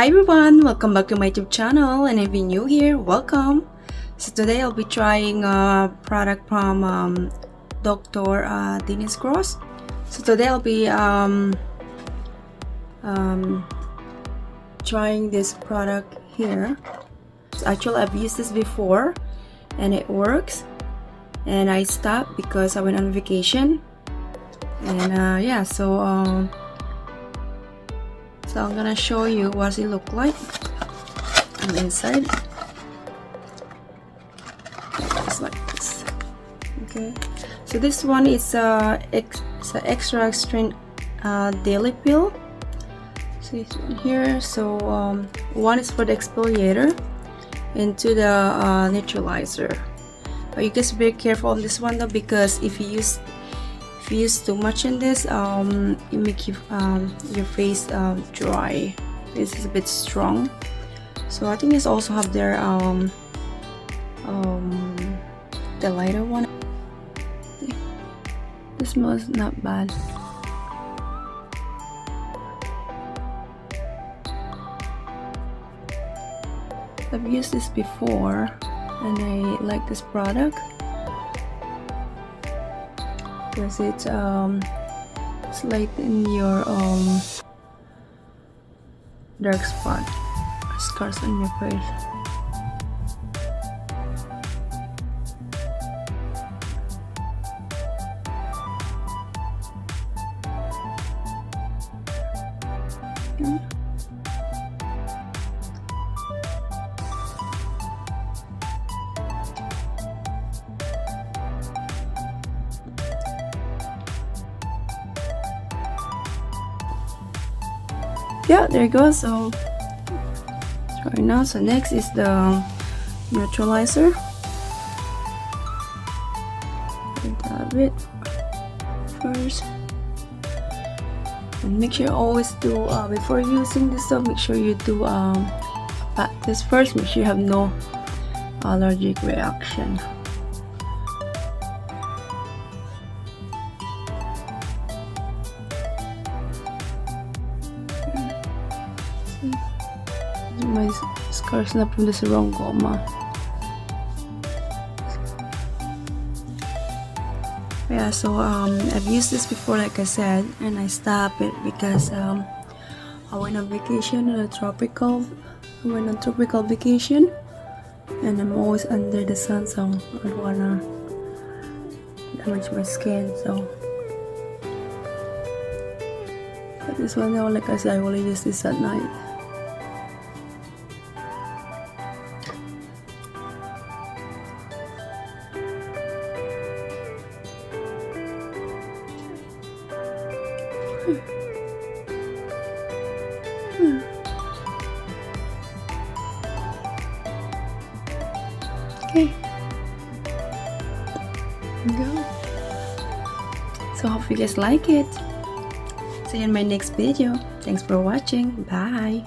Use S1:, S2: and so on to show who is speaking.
S1: Hi everyone, welcome back to my YouTube channel, and if you're new here, welcome. So today I'll be trying a product from Dr. Dennis Cross. So today I'll be trying this product here. So actually I've used this before and it works, and I stopped because I went on vacation, and yeah, so I'm gonna show you what it look like on the inside. Just like this. Okay, so this one is it's an extra strength daily pill. So it's one here. So one is for the exfoliator and two the neutralizer. But you guys be careful on this one though, because if you use too much in this, it make you your face dry. This is a bit strong, so I think it's also have their the lighter one. This smells not bad. I've used this before and I like this product because it's lighten your dark spot, scars on your face. Yeah, there you go. So right now, so next is the neutralizer. Dab it first, and make sure always do before using this stuff, make sure you do pat this first. Make sure you have no allergic reaction. My scars na from the sarongoma. Yeah, so I've used this before, like I said, and I stopped it because I went on vacation on a tropical vacation, and I'm always under the sun, so I don't wanna damage my skin. So but this one though, like I said, I only use this at night. Okay, there you go. So hope you guys like it. See you in my next video. Thanks for watching. Bye.